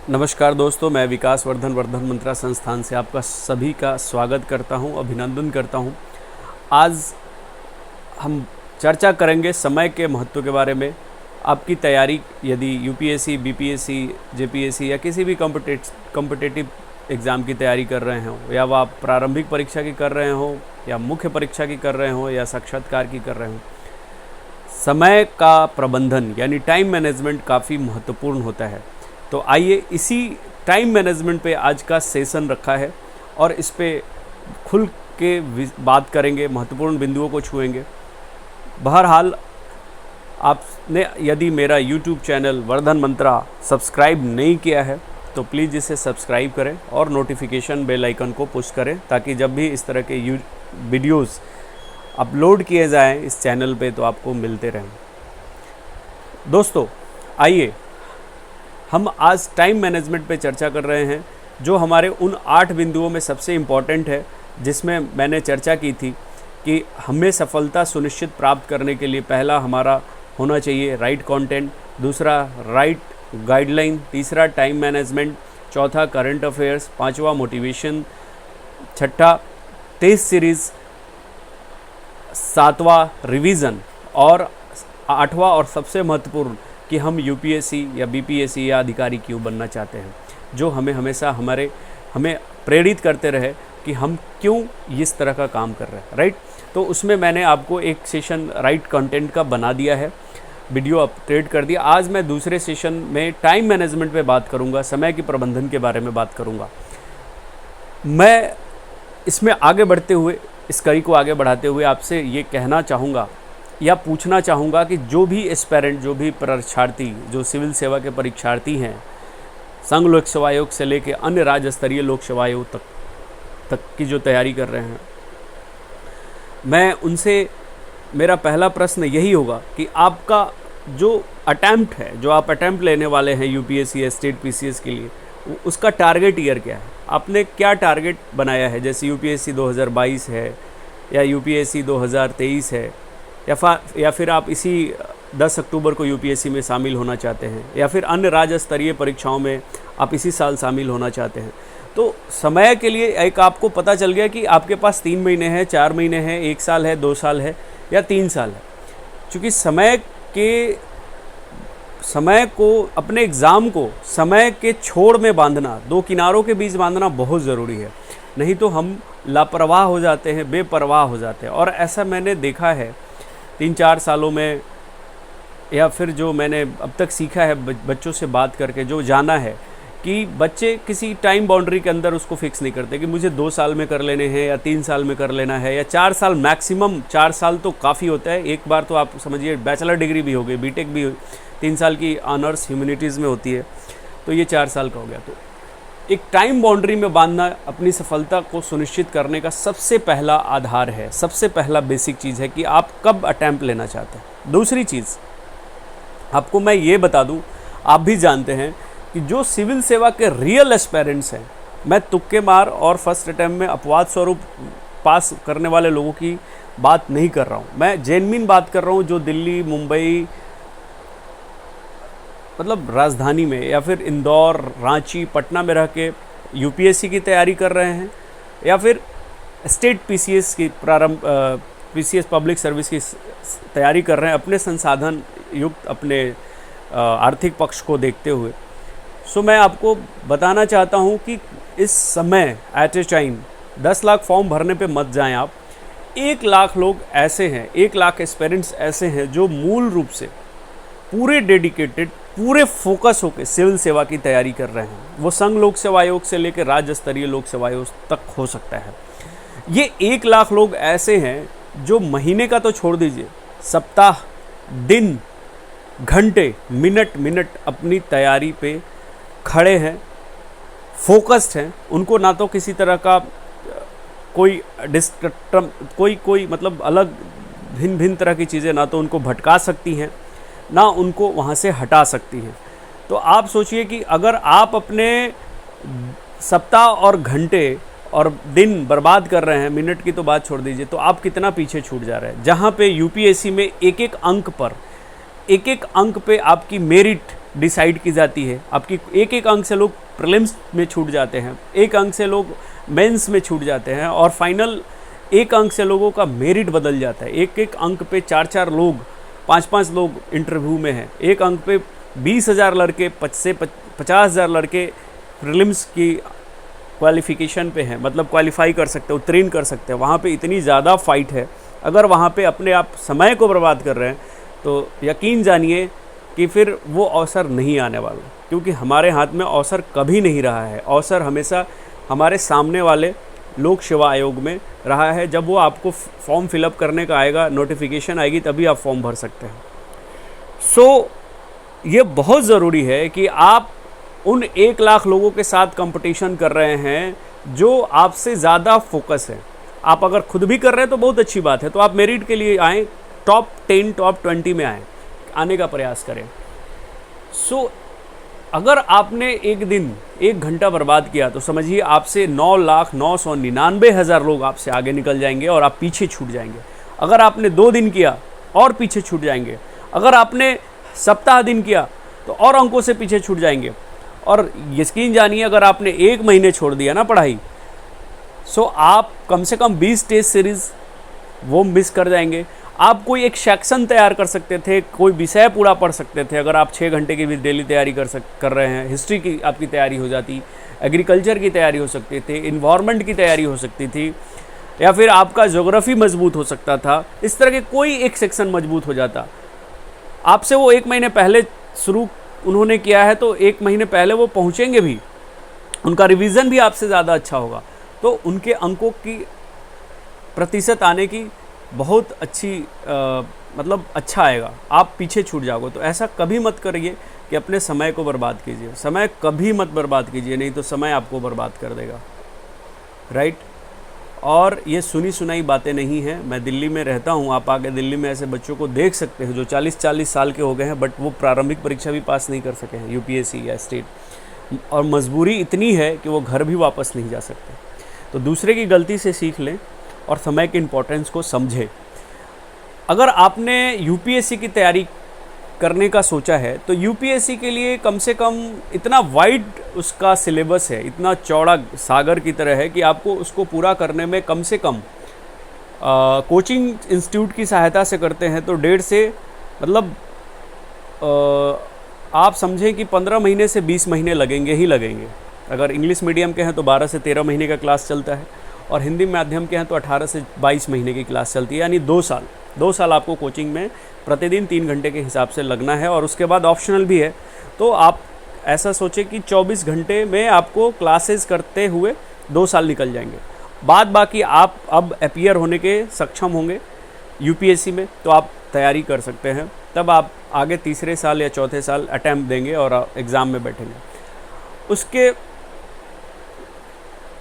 नमस्कार दोस्तों, मैं विकास वर्धन वर्धन मंत्रा संस्थान से आपका सभी का स्वागत करता हूं, अभिनंदन करता हूं। आज हम चर्चा करेंगे समय के महत्व के बारे में। आपकी तैयारी यदि यूपीएससी, बीपीएससी, जेपीएससी या किसी भी कॉम्पिटिटिव एग्ज़ाम की तैयारी कर रहे हों, या वह आप प्रारंभिक परीक्षा की कर रहे हों या मुख्य परीक्षा की कर रहे हों या साक्षात्कार की कर रहे हों, समय का प्रबंधन यानी टाइम मैनेजमेंट काफ़ी महत्वपूर्ण होता है। तो आइए इसी टाइम मैनेजमेंट पे आज का सेशन रखा है और इस पे खुल के बात करेंगे, महत्वपूर्ण बिंदुओं को छुएंगे। बहरहाल आपने यदि मेरा यूट्यूब चैनल वर्धन मंत्रा सब्सक्राइब नहीं किया है तो प्लीज़ इसे सब्सक्राइब करें और नोटिफिकेशन बेल आइकन को पुश करें, ताकि जब भी इस तरह के वीडियोस अपलोड किए जाएं इस चैनल पे तो आपको मिलते रहें। दोस्तों, आइए हम आज टाइम मैनेजमेंट पे चर्चा कर रहे हैं, जो हमारे उन 8 बिंदुओं में सबसे इम्पॉर्टेंट है, जिसमें मैंने चर्चा की थी कि हमें सफलता सुनिश्चित प्राप्त करने के लिए पहला हमारा होना चाहिए राइट कंटेंट, दूसरा राइट गाइडलाइन, तीसरा टाइम मैनेजमेंट, चौथा करंट अफेयर्स, पांचवा मोटिवेशन, छठा टेस्ट सीरीज़, सातवां रिवीजन और आठवां और सबसे महत्वपूर्ण कि हम यूपीएससी या बीपीएससी या अधिकारी क्यों बनना चाहते हैं, जो हमें हमेशा हमें प्रेरित करते रहे कि हम क्यों इस तरह का काम कर रहे हैं। राइट, तो उसमें मैंने आपको एक सेशन राइट कंटेंट का बना दिया है, वीडियो अपलोड कर दिया। आज मैं दूसरे सेशन में टाइम मैनेजमेंट पे बात करूंगा, समय के प्रबंधन के बारे में बात करूंगा। मैं इसमें आगे बढ़ते हुए, इस कड़ी को आगे बढ़ाते हुए आपसे ये कहना चाहूँगा या पूछना चाहूँगा कि जो भी एस्पिरेंट, जो भी परीक्षार्थी, जो सिविल सेवा के परीक्षार्थी हैं, संघ लोक सेवा आयोग से लेकर अन्य राज्य स्तरीय लोक सेवा आयोग तक की जो तैयारी कर रहे हैं, मैं उनसे मेरा पहला प्रश्न यही होगा कि आपका जो अटैम्प्ट है, जो आप अटैम्प्ट लेने वाले हैं यूपीएससी या स्टेट पीसीएस के लिए, उसका टारगेट ईयर क्या है? आपने क्या टारगेट बनाया है? जैसे यूपीएससी 2022 है या यूपीएससी 2023 है, या फिर आप इसी 10 अक्टूबर को यूपीएससी में शामिल होना चाहते हैं, या फिर अन्य राज्य स्तरीय परीक्षाओं में आप इसी साल शामिल होना चाहते हैं। तो समय के लिए एक आपको पता चल गया कि आपके पास 3 महीने हैं, 4 महीने हैं, 1 साल है, 2 साल है या 3 साल है। क्योंकि समय को, अपने एग्ज़ाम को समय के छोर में बांधना, 2 किनारों के बीच बांधना बहुत ज़रूरी है, नहीं तो हम लापरवाह हो जाते हैं, बेपरवाह हो जाते हैं। और ऐसा मैंने देखा है 3-4 सालों में, या फिर जो मैंने अब तक सीखा है बच्चों से बात करके, जो जाना है कि बच्चे किसी टाइम बाउंड्री के अंदर उसको फिक्स नहीं करते कि मुझे 2 साल में कर लेने हैं या 3 साल में कर लेना है या 4 साल, मैक्सिमम 4 साल तो काफ़ी होता है। एक बार तो आप समझिए बैचलर डिग्री भी हो गई, बीटेक भी 3 साल की ऑनर्स ह्यूमैनिटीज़ में होती है, तो ये 4 साल का हो गया। तो एक टाइम बाउंड्री में बांधना अपनी सफलता को सुनिश्चित करने का सबसे पहला आधार है, सबसे पहला बेसिक चीज़ है कि आप कब अटैम्प्ट लेना चाहते हैं। दूसरी चीज़ आपको मैं ये बता दूं, आप भी जानते हैं कि जो सिविल सेवा के रियल एस्पिरेंट्स हैं, मैं तुक्के मार और फर्स्ट अटैम्प्ट में अपवाद स्वरूप पास करने वाले लोगों की बात नहीं कर रहा हूँ, मैं जेन्युइन बात कर रहा हूँ, जो दिल्ली, मुंबई, मतलब राजधानी में, या फिर इंदौर, रांची, पटना में रह के यूपीएससी की तैयारी कर रहे हैं, या फिर स्टेट पीसीएस की पीसीएस पब्लिक सर्विस की तैयारी कर रहे हैं, अपने संसाधन युक्त, अपने आर्थिक पक्ष को देखते हुए। सो मैं आपको बताना चाहता हूं कि इस समय at a time 10 lakh form भरने पे मत जाएं आप। 1 लाख लोग ऐसे हैं, 1 लाख एस्पिरेंट्स ऐसे हैं जो मूल रूप से पूरे डेडिकेटेड, पूरे फोकस होकर सिविल सेवा की तैयारी कर रहे हैं। वो संघ लोक सेवा आयोग से लेकर राज्य स्तरीय लोक सेवा आयोग तक हो सकता है। ये 1 लाख लोग ऐसे हैं जो महीने का तो छोड़ दीजिए, सप्ताह, दिन, घंटे, मिनट अपनी तैयारी पे खड़े हैं, फोकस्ड हैं। उनको ना तो किसी तरह का कोई मतलब अलग भिन्न तरह की चीज़ें ना तो उनको भटका सकती हैं, ना उनको वहाँ से हटा सकती हैं। तो आप सोचिए कि अगर आप अपने सप्ताह और घंटे और दिन बर्बाद कर रहे हैं, मिनट की तो बात छोड़ दीजिए, तो आप कितना पीछे छूट जा रहे हैं। जहाँ पे यूपीएससी में एक एक अंक पे आपकी मेरिट डिसाइड की जाती है। आपकी एक एक अंक से लोग प्रीलिम्स में छूट जाते हैं, एक अंक से लोग मेंस में छूट जाते हैं, और फाइनल एक अंक से लोगों का मेरिट बदल जाता है। एक एक अंक पे 4-4 लोग, 5-5 लोग इंटरव्यू में हैं। एक अंक पे 20,000 लड़के, 50,000 लड़के प्रीलिम्स की क्वालिफिकेशन पे हैं, मतलब क्वालिफाई कर सकते हैं, उत्तीर्ण कर सकते हैं। वहाँ पे इतनी ज़्यादा फाइट है। अगर वहाँ पे अपने आप समय को बर्बाद कर रहे हैं तो यकीन जानिए कि फिर वो अवसर नहीं आने वाला, क्योंकि हमारे हाथ में अवसर कभी नहीं रहा है। अवसर हमेशा हमारे सामने वाले लोक सेवा आयोग में रहा है। जब वो आपको फॉर्म फिलअप करने का आएगा, नोटिफिकेशन आएगी, तभी आप फॉर्म भर सकते हैं। सो ये बहुत ज़रूरी है कि आप उन 1 लाख लोगों के साथ कंपटीशन कर रहे हैं जो आपसे ज़्यादा फोकस है। आप अगर खुद भी कर रहे हैं तो बहुत अच्छी बात है, तो आप मेरिट के लिए आएँ, टॉप 10, टॉप 20 में आने का प्रयास करें। सो अगर आपने एक दिन 1 घंटा बर्बाद किया तो समझिए आपसे 9,999,000 लोग आपसे आगे निकल जाएंगे और आप पीछे छूट जाएंगे। अगर आपने 2 दिन किया और पीछे छूट जाएंगे। अगर आपने सप्ताह दिन किया तो और अंकों से पीछे छूट जाएंगे। और यकीन जानिए अगर आपने 1 महीने छोड़ दिया ना पढ़ाई, सो आप कम से कम 20 टेस्ट सीरीज़ वो मिस कर जाएंगे। आप कोई एक सेक्शन तैयार कर सकते थे, कोई विषय पूरा पढ़ सकते थे अगर आप 6 घंटे की भी डेली तैयारी कर रहे हैं। हिस्ट्री की आपकी तैयारी हो जाती, एग्रीकल्चर की तैयारी हो सकती थी, इन्वायरमेंट की तैयारी हो सकती थी, या फिर आपका ज्योग्राफी मजबूत हो सकता था। इस तरह के कोई एक सेक्शन मजबूत हो जाता। आपसे वो 1 महीने पहले शुरू उन्होंने किया है तो 1 महीने पहले वो पहुँचेंगे भी, उनका रिवीजन भी आपसे ज़्यादा अच्छा होगा, तो उनके अंकों की प्रतिशत आने की बहुत अच्छी मतलब अच्छा आएगा। आप पीछे छूट जाओगे। तो ऐसा कभी मत करिए कि अपने समय को बर्बाद कीजिए। समय कभी मत बर्बाद कीजिए, नहीं तो समय आपको बर्बाद कर देगा, राइट। और ये सुनी सुनाई बातें नहीं हैं। मैं दिल्ली में रहता हूँ, आप आके दिल्ली में ऐसे बच्चों को देख सकते हैं जो 40-40 साल के हो गए हैं, बट वो प्रारंभिक परीक्षा भी पास नहीं कर सके हैं, यूपीएससी या स्टेट, और मजबूरी इतनी है कि वो घर भी वापस नहीं जा सकते। तो दूसरे की गलती से सीख लें और समय के इम्पोर्टेंस को समझें। अगर आपने यूपीएससी की तैयारी करने का सोचा है तो यूपीएससी के लिए कम से कम इतना वाइड उसका सिलेबस है, इतना चौड़ा सागर की तरह है कि आपको उसको पूरा करने में कम से कम कोचिंग इंस्टीट्यूट की सहायता से करते हैं तो 1.5 से मतलब आप समझें कि 15 महीने से 20 महीने लगेंगे ही लगेंगे। अगर इंग्लिश मीडियम के हैं तो 12 से 13 महीने का क्लास चलता है, और हिंदी माध्यम के हैं तो 18 से 22 महीने की क्लास चलती है, यानी 2 साल। 2 साल आपको कोचिंग में प्रतिदिन 3 घंटे के हिसाब से लगना है, और उसके बाद ऑप्शनल भी है। तो आप ऐसा सोचें कि 24 घंटे में आपको क्लासेस करते हुए 2 साल निकल जाएंगे। बाद बाकी आप अब अपीयर होने के सक्षम होंगे यूपीएससी में, तो आप तैयारी कर सकते हैं। तब आप आगे तीसरे साल या चौथे साल अटैम्प्ट देंगे और एग्ज़ाम में बैठेंगे। उसके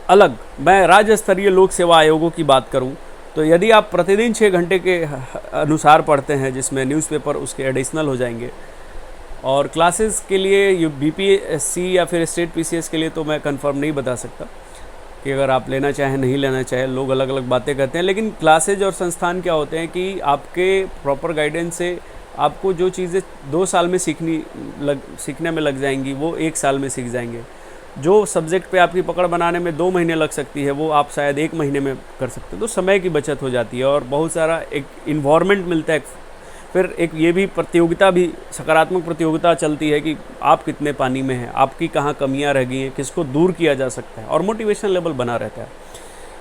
अलग मैं राज्य स्तरीय लोक सेवा आयोगों की बात करूं तो यदि आप प्रतिदिन 6 घंटे के अनुसार पढ़ते हैं, जिसमें न्यूज़पेपर उसके एडिशनल हो जाएंगे, और क्लासेस के लिए बीपीएससी या फिर स्टेट पीसीएस के लिए तो मैं कंफर्म नहीं बता सकता कि अगर आप लेना चाहें नहीं लेना चाहें, लोग अलग अलग बातें करते हैं। लेकिन क्लासेज और संस्थान क्या होते हैं कि आपके प्रॉपर गाइडेंस से आपको जो चीज़ें 2 साल में सीखने में लग जाएंगी वो 1 साल में सीख जाएंगे। जो सब्जेक्ट पे आपकी पकड़ बनाने में 2 महीने लग सकती है वो आप शायद 1 महीने में कर सकते हैं। तो समय की बचत हो जाती है और बहुत सारा एक इन्वायरमेंट मिलता है। फिर एक ये भी प्रतियोगिता भी सकारात्मक प्रतियोगिता चलती है कि आप कितने पानी में हैं, आपकी कहाँ कमियां रह गई हैं, किसको दूर किया जा सकता है, और मोटिवेशन लेवल बना रहता है।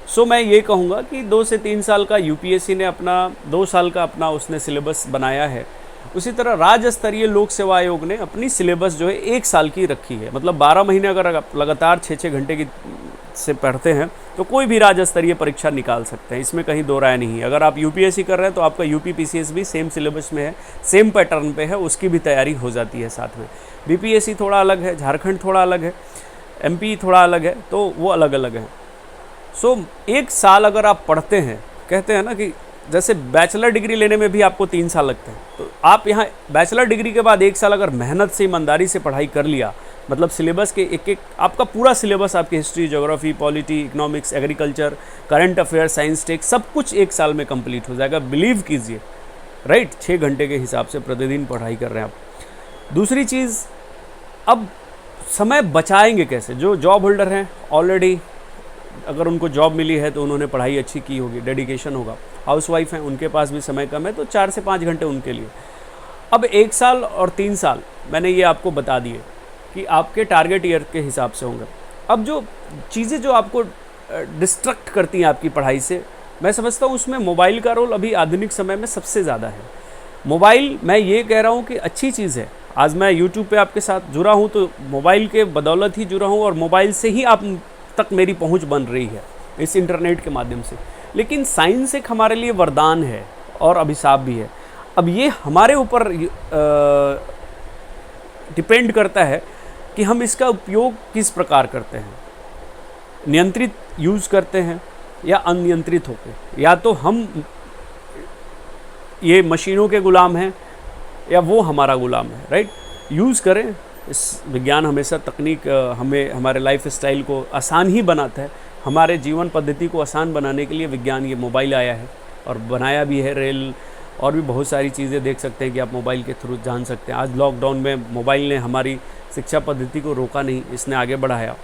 सो मैं ये कहूँगा कि 2 से 3 साल का यूपीएससी ने अपना 2 साल का अपना उसने सिलेबस बनाया है। उसी तरह राज्य स्तरीय लोक सेवा आयोग ने अपनी सिलेबस जो है 1 साल की रखी है। मतलब 12 महीने अगर आप लगातार 6-6 घंटे की से पढ़ते हैं तो कोई भी राज्य स्तरीय परीक्षा निकाल सकते हैं, इसमें कहीं दो राय नहीं है। अगर आप यूपीएससी कर रहे हैं तो आपका यूपी पीसीएस भी सेम सिलेबस में है, सेम पैटर्न पे है, उसकी भी तैयारी हो जाती है साथ में। बीपीएससी थोड़ा अलग है, झारखंड थोड़ा अलग है, एमपी थोड़ा अलग है, तो वो अलग अलग है। सो 1 साल अगर आप पढ़ते हैं, कहते हैं ना कि जैसे बैचलर डिग्री लेने में भी आपको 3 साल लगते हैं, तो आप यहाँ बैचलर डिग्री के बाद 1 साल अगर मेहनत से ईमानदारी से पढ़ाई कर लिया, मतलब सिलेबस के एक आपका पूरा सिलेबस, आपकी history, geography, polity, economics, agriculture, current affair, science tech, सब कुछ 1 साल में कंप्लीट हो जाएगा। बिलीव कीजिए, राइट। 6 घंटे के हिसाब से प्रतिदिन पढ़ाई कर रहे हैं आप। दूसरी चीज़ अब समय बचाएंगे कैसे? जो जॉब होल्डर हैं ऑलरेडी, अगर उनको जॉब मिली है तो उन्होंने पढ़ाई अच्छी की होगी, डेडिकेशन होगा। हाउसवाइफ हैं, उनके पास भी समय कम है, तो 4 से 5 घंटे उनके लिए। अब 1 साल और 3 साल मैंने ये आपको बता दिए कि आपके टारगेट ईयर के हिसाब से होंगे। अब जो चीज़ें जो आपको डिस्ट्रैक्ट करती हैं आपकी पढ़ाई से, मैं समझता हूँ उसमें मोबाइल का रोल अभी आधुनिक समय में सबसे ज़्यादा है। मोबाइल, मैं ये कह रहा हूँ कि अच्छी चीज़ है। आज मैं यूट्यूब पे आपके साथ जुड़ा हूँ तो मोबाइल के बदौलत ही जुड़ा हूँ, और मोबाइल से ही आप तक मेरी पहुँच बन रही है, इस इंटरनेट के माध्यम से। लेकिन साइंस एक हमारे लिए वरदान है और अभिशाप भी है। अब ये हमारे ऊपर डिपेंड करता है कि हम इसका उपयोग किस प्रकार करते हैं, नियंत्रित यूज़ करते हैं या अनियंत्रित होकर। या तो हम ये मशीनों के गुलाम हैं या वो हमारा गुलाम है, राइट। यूज़ करें, इस विज्ञान हमेशा, तकनीक हमें हमारे लाइफ स्टाइल को आसान ही बनाता है। हमारे जीवन पद्धति को आसान बनाने के लिए विज्ञान ये मोबाइल आया है और बनाया भी है। रेल और भी बहुत सारी चीज़ें देख सकते हैं कि आप मोबाइल के थ्रू जान सकते हैं। आज लॉकडाउन में मोबाइल ने हमारी शिक्षा पद्धति को रोका नहीं, इसने आगे बढ़ाया।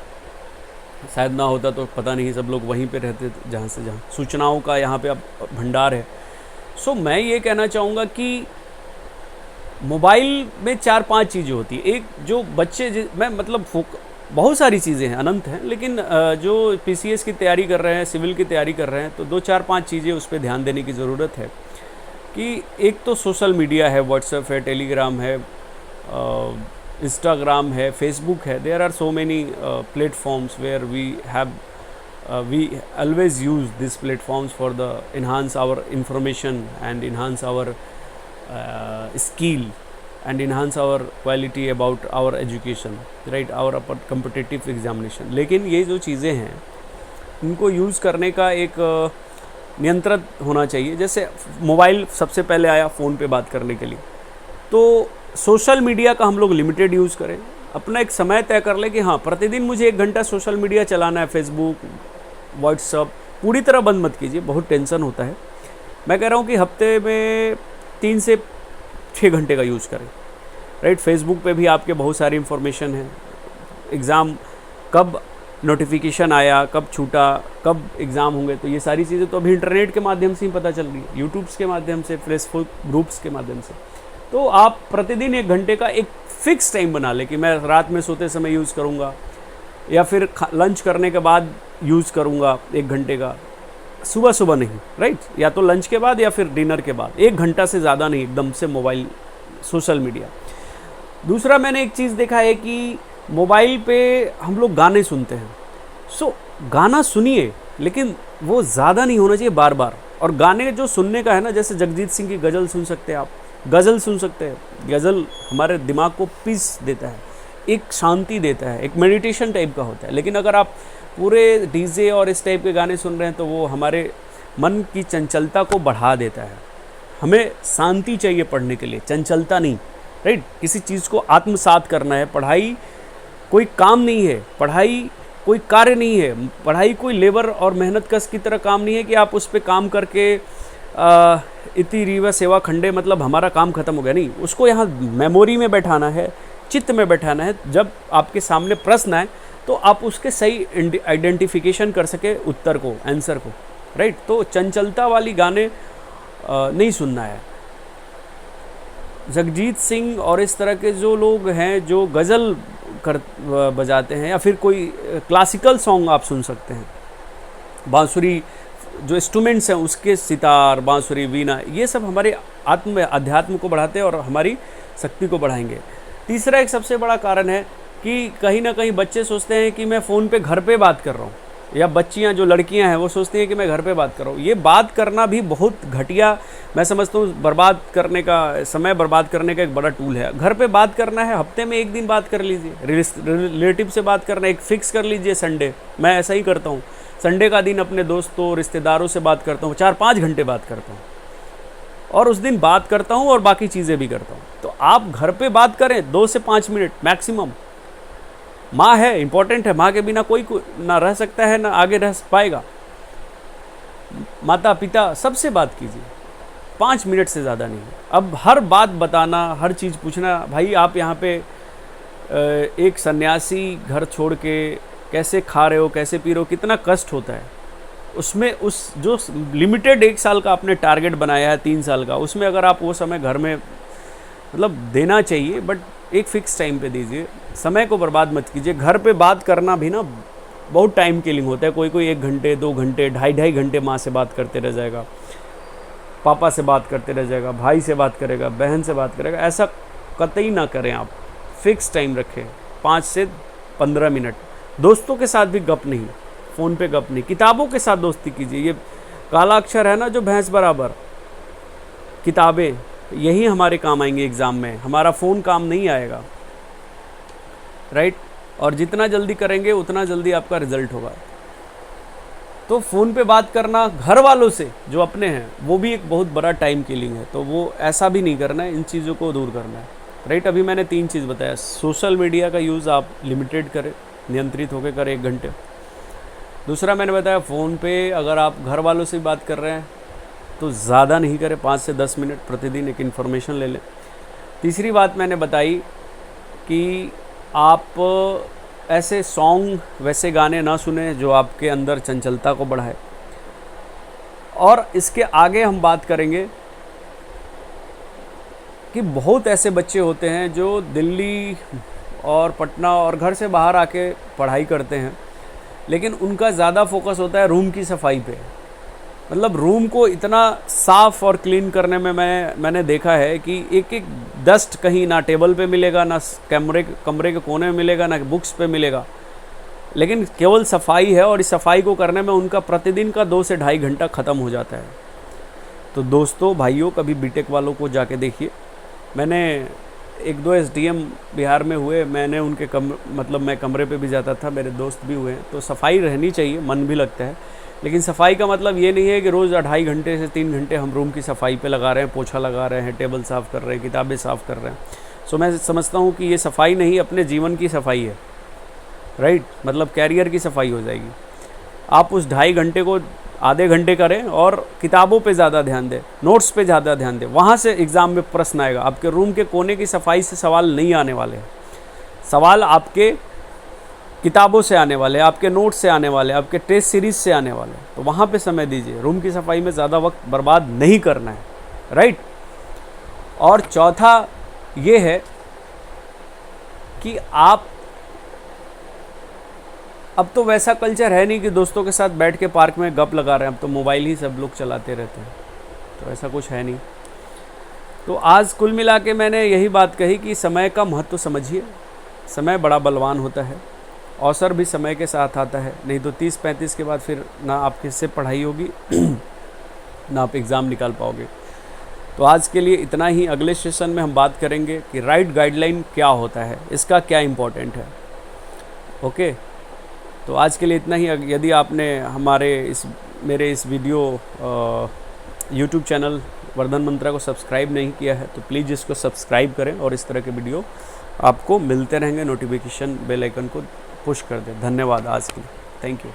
शायद ना होता तो पता नहीं, सब लोग वहीं पे रहते जहाँ से जहाँ। सूचनाओं का यहाँ पे अब भंडार है। सो मैं ये कहना चाहूँगा कि मोबाइल में 4-5 चीज़ें होती है। एक जो बच्चे, मैं मतलब बहुत सारी चीज़ें हैं, अनंत हैं, लेकिन जो पीसीएस की तैयारी कर रहे हैं, सिविल की तैयारी कर रहे हैं, तो 2-4-5 चीज़ें उस पर ध्यान देने की ज़रूरत है। कि एक तो सोशल मीडिया है, व्हाट्सएप है, टेलीग्राम है, इंस्टाग्राम है, फेसबुक है। There are so many platforms where we always use these platforms for the enhance our information and enhance our skill and enhance our quality about our education, right, our competitive examination। लेकिन ये जो चीज़ें हैं इनको use करने का एक नियंत्रण होना चाहिए। जैसे मोबाइल सबसे पहले आया फ़ोन पे बात करने के लिए, तो सोशल मीडिया का हम लोग लिमिटेड यूज़ करें। अपना एक समय तय कर ले कि हाँ, प्रतिदिन मुझे 1 घंटा सोशल मीडिया चलाना है। फेसबुक, व्हाट्सअप पूरी तरह बंद मत कीजिए, बहुत टेंशन होता है। मैं कह रहा हूँ कि हफ्ते में 3 से 6 घंटे का यूज़ करें, राइट। फेसबुक पे भी आपके बहुत सारी इन्फॉर्मेशन है, एग्ज़ाम कब नोटिफिकेशन आया, कब छूटा, कब एग्ज़ाम होंगे, तो ये सारी चीज़ें तो अभी इंटरनेट के माध्यम से ही पता चल रही है, यूट्यूब्स के माध्यम से, फेसबुक ग्रुप्स के माध्यम से। तो आप प्रतिदिन 1 घंटे का एक फ़िक्स टाइम बना लें कि मैं रात में सोते समय यूज़ करूँगा, या फिर लंच करने के बाद यूज़ करूँगा 1 घंटे का, सुबह सुबह नहीं, राइट। या तो लंच के बाद या फिर डिनर के बाद, 1 घंटा से ज़्यादा नहीं एकदम से मोबाइल, सोशल मीडिया। दूसरा, मैंने एक चीज़ देखा है कि मोबाइल पे हम लोग गाने सुनते हैं। सो गाना सुनिए, लेकिन वो ज़्यादा नहीं होना चाहिए बार बार। और गाने जो सुनने का है ना, जैसे जगजीत सिंह की गज़ल सुन सकते हैं आप, गज़ल सुन सकते हैं। गज़ल हमारे दिमाग को पीस देता है, एक शांति देता है, एक मेडिटेशन टाइप का होता है। लेकिन अगर आप पूरे डीजे और इस टाइप के गाने सुन रहे हैं तो वो हमारे मन की चंचलता को बढ़ा देता है। हमें शांति चाहिए पढ़ने के लिए, चंचलता नहीं, राइट। किसी चीज़ को आत्मसात करना है। पढ़ाई कोई काम नहीं है, पढ़ाई कोई कार्य नहीं है, पढ़ाई कोई लेबर और मेहनत कश की तरह काम नहीं है कि आप उस पर काम करके इति रीवा सेवा खंडे, मतलब हमारा काम खत्म हो गया, नहीं। उसको यहाँ मेमोरी में बैठाना है, चित्त में बैठाना है। जब आपके सामने प्रश्न आए तो आप उसके सही आइडेंटिफिकेशन कर सके उत्तर को, आंसर को, राइट। तो चंचलता वाली गाने नहीं सुनना है। जगजीत सिंह और इस तरह के जो लोग हैं जो गज़ल बजाते हैं, या फिर कोई क्लासिकल सॉन्ग आप सुन सकते हैं। बांसुरी जो इंस्ट्रूमेंट्स हैं उसके, सितार, बांसुरी, वीणा, ये सब हमारे अध्यात्म को बढ़ाते हैं और हमारी शक्ति को बढ़ाएंगे। तीसरा एक सबसे बड़ा कारण है कि कहीं ना कहीं बच्चे सोचते हैं कि मैं फ़ोन पे घर पे बात कर रहा हूँ, या बच्चियाँ जो लड़कियाँ हैं वो सोचती हैं कि मैं घर पे बात कर रहा हूँ। ये बात करना भी बहुत घटिया, मैं समझता हूँ बर्बाद करने का, समय बर्बाद करने का एक बड़ा टूल है। घर पे बात करना है, हफ्ते में 1 दिन बात कर लीजिए। रिलेटिव से बात करना एक फ़िक्स कर लीजिए, संडे। मैं ऐसा ही करता हूँ, संडे का दिन अपने दोस्तों, रिश्तेदारों से बात करता हूँ, 4-5 घंटे बात करता हूँ, और उस दिन बात करता हूँ और बाकी चीज़ें भी करता हूँ। तो आप घर पे बात करें 2 से 5 मिनट मैक्सिमम। माँ है, इम्पोर्टेंट है, माँ के बिना कोई ना रह सकता है, ना आगे रह पाएगा। माता पिता, सबसे बात कीजिए, 5 मिनट से ज़्यादा नहीं। अब हर बात बताना, हर चीज़ पूछना, भाई आप यहाँ पे एक सन्यासी घर छोड़ के कैसे खा रहे हो, कैसे पी रहे हो, कितना कष्ट होता है उसमें। उस जो लिमिटेड 1 साल का आपने टारगेट बनाया है, 3 साल का, उसमें अगर आप वो समय घर में मतलब देना चाहिए, बट एक फिक्स टाइम पे दीजिए, समय को बर्बाद मत कीजिए। घर पे बात करना भी ना बहुत टाइम किलिंग होता है। कोई कोई 1 घंटे, 2 घंटे, ढाई घंटे माँ से बात करते रह जाएगा, पापा से बात करते रह जाएगा, भाई से बात करेगा, बहन से बात करेगा। ऐसा कतई ना करें आप। फिक्स टाइम रखें, 5 से 15 मिनट। दोस्तों के साथ भी गप नहीं, फ़ोन पे गप नहीं, किताबों के साथ दोस्ती कीजिए। ये काला अक्षर है ना जो भैंस बराबर, किताबें यही हमारे काम आएंगे एग्ज़ाम में, हमारा फ़ोन काम नहीं आएगा, राइट। और जितना जल्दी करेंगे उतना जल्दी आपका रिजल्ट होगा। तो फ़ोन पे बात करना घर वालों से जो अपने हैं, वो भी एक बहुत बड़ा टाइम किलिंग है। तो वो ऐसा भी नहीं करना है, इन चीज़ों को दूर करना है, राइट। अभी मैंने 3 चीज़ बताया। सोशल मीडिया का यूज़ आप लिमिटेड करें, नियंत्रित होकर करें 1 घंटे। दूसरा मैंने बताया, फ़ोन पे अगर आप घर वालों से बात कर रहे हैं तो ज़्यादा नहीं करें, 5 से 10 मिनट प्रतिदिन एक इन्फॉर्मेशन ले लें। तीसरी बात मैंने बताई कि आप ऐसे सॉन्ग, वैसे गाने ना सुने जो आपके अंदर चंचलता को बढ़ाए। और इसके आगे हम बात करेंगे कि बहुत ऐसे बच्चे होते हैं जो दिल्ली और पटना और घर से बाहर आके पढ़ाई करते हैं, लेकिन उनका ज़्यादा फोकस होता है रूम की सफाई पे। मतलब रूम को इतना साफ़ और क्लीन करने में मैंने देखा है कि एक एक डस्ट कहीं ना टेबल पे मिलेगा, ना कमरे के कोने में मिलेगा, ना बुक्स पे मिलेगा, लेकिन केवल सफाई है। और इस सफाई को करने में उनका प्रतिदिन का 2 से ढाई घंटा ख़त्म हो जाता है। तो दोस्तों, भाइयों, कभी बीटेक वालों को जाके देखिए। मैंने 1-2 एसडीएम बिहार में हुए, मैंने उनके मतलब मैं कमरे पे भी जाता था, मेरे दोस्त भी हुए हैं। तो सफाई रहनी चाहिए, मन भी लगता है, लेकिन सफाई का मतलब ये नहीं है कि रोज़ 2.5 घंटे से 3 घंटे हम रूम की सफाई पे लगा रहे हैं, पोछा लगा रहे हैं, टेबल साफ़ कर रहे हैं, किताबें साफ़ कर रहे हैं। सो मैं समझता हूँ कि ये सफाई नहीं, अपने जीवन की सफाई है, राइट। मतलब कैरियर की सफाई हो जाएगी। आप उस 2.5 घंटे को आधे घंटे करें और किताबों पे ज़्यादा ध्यान दें, नोट्स पे ज़्यादा ध्यान दें। वहाँ से एग्ज़ाम में प्रश्न आएगा। आपके रूम के कोने की सफाई से सवाल नहीं आने वाले हैं, सवाल आपके किताबों से आने वाले, आपके नोट्स से आने वाले, आपके टेस्ट सीरीज़ से आने वाले। तो वहाँ पे समय दीजिए, रूम की सफाई में ज़्यादा वक्त बर्बाद नहीं करना है, राइट। और चौथा ये है कि आप, अब तो वैसा कल्चर है नहीं कि दोस्तों के साथ बैठ के पार्क में गप लगा रहे हैं, अब तो मोबाइल ही सब लोग चलाते रहते हैं, तो ऐसा कुछ है नहीं। तो आज कुल मिला के मैंने यही बात कही कि समय का महत्व समझिए। समय बड़ा बलवान होता है, अवसर भी समय के साथ आता है, नहीं तो 30-35 के बाद फिर ना आपके से पढ़ाई होगी ना आप एग्ज़ाम निकाल पाओगे। तो आज के लिए इतना ही। अगले सेशन में हम बात करेंगे कि राइट गाइडलाइन क्या होता है, इसका क्या इम्पोर्टेंट है, ओके। तो आज के लिए इतना ही। यदि आपने मेरे इस वीडियो यूट्यूब चैनल वर्धन मंत्रा को सब्सक्राइब नहीं किया है तो प्लीज़ इसको सब्सक्राइब करें, और इस तरह के वीडियो आपको मिलते रहेंगे। नोटिफिकेशन बेल आइकन को पुश कर दें। धन्यवाद आज के लिए, थैंक यू।